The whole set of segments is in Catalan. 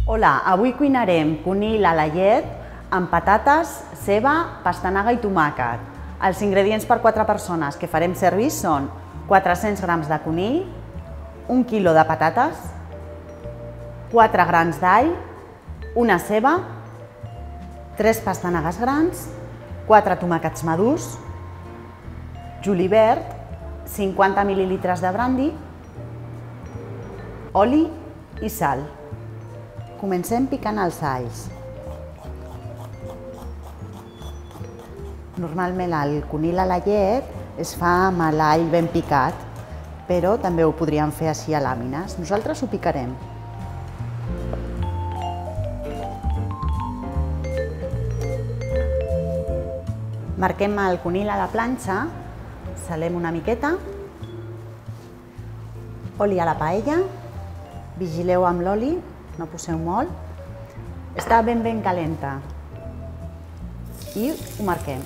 Hola, avui cuinarem conill a la llet amb patates, ceba, pastanaga i tomàquet. Els ingredients per 4 persones que farem servir són 400 grams de conill, 1 quilo de patates, 4 grans d'all, una ceba, 3 pastanagues grans, 4 tomàquets madurs, julivert, 50 ml de brandi, oli i sal. Comencem picant els alls. Normalment el conill a la llet es fa amb l'all ben picat, però també ho podríem fer així a làmines. Nosaltres ho picarem. Marquem el conill a la planxa, salem una miqueta, oli a la paella, vigileu amb l'oli, no poseu molt, està ben calenta i ho marquem.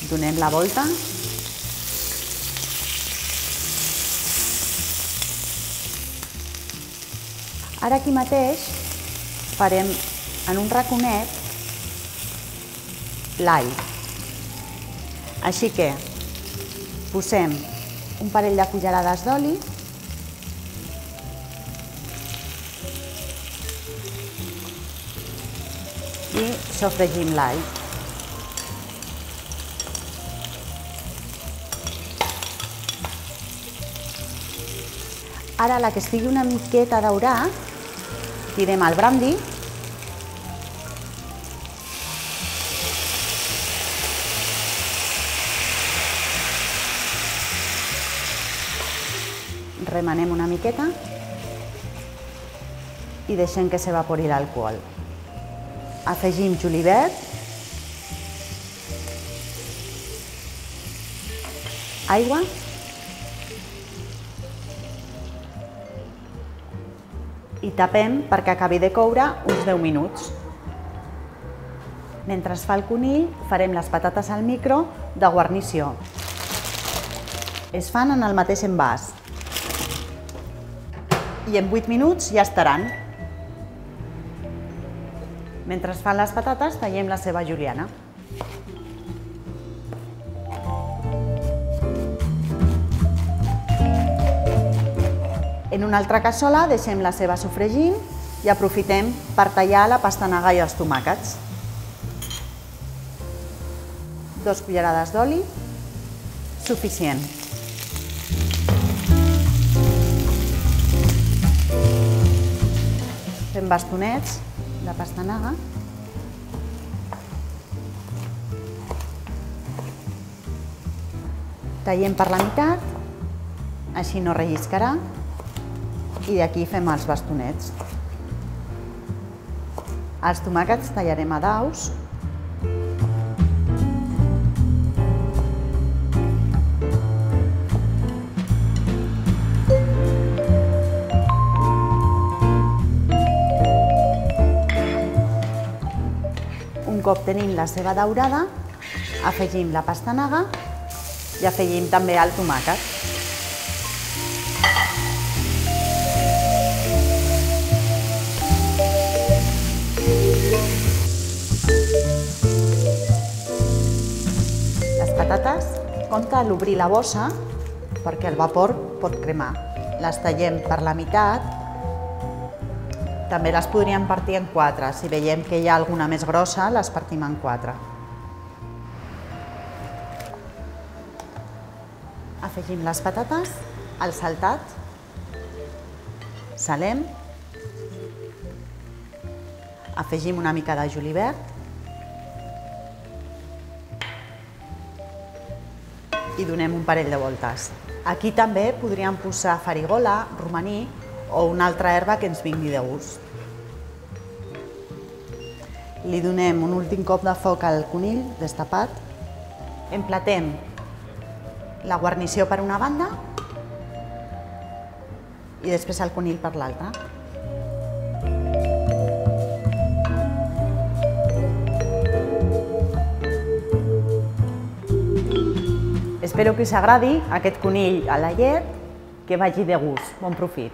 Donem la volta. Ara aquí mateix farem en un raconet l'all. Així que posem un parell de cullerades d'oli i sofregim l'all. Ara, a la que estigui una miqueta daurat, tirem el brandi remenem una miqueta i deixem que s'evapori l'alcohol. Afegim julivert, aigua i tapem perquè acabi de coure uns 10 minuts. Mentre es fa el conill, farem les patates al micro de guarnició. Es fan en el mateix envàs i en 8 minuts ja estaran. Mentre es fan les patates, tallem la ceba juliana. En una altra cassola deixem la ceba sofregint i aprofitem per tallar la pastanaga i els tomàquets. 2 cullerades d'oli, suficient. Fem bastonets de pastanaga. Tallem per la meitat, així no relliscarà, i d'aquí fem els bastonets. Els tomàquets tallarem a daus. Un cop tenim la ceba daurada, afegim la pastanaga i afegim també el tomàquet. Les patates, compte a l'obrir la bossa perquè el vapor pot cremar. Les tallem per la meitat. També les podríem partir en 4. Si veiem que hi ha alguna més grossa, les partim en 4. Afegim les patates, el saltat, salem, afegim una mica de julivert i donem un parell de voltes. Aquí també podríem posar farigola, romaní o una altra herba que ens vingui de gust. Li donem un últim cop de foc al conill destapat. Emplatem la guarnició per una banda i després el conill per l'altra. Espero que us agradi aquest conill a la llet que vagi de gust. Bon profit!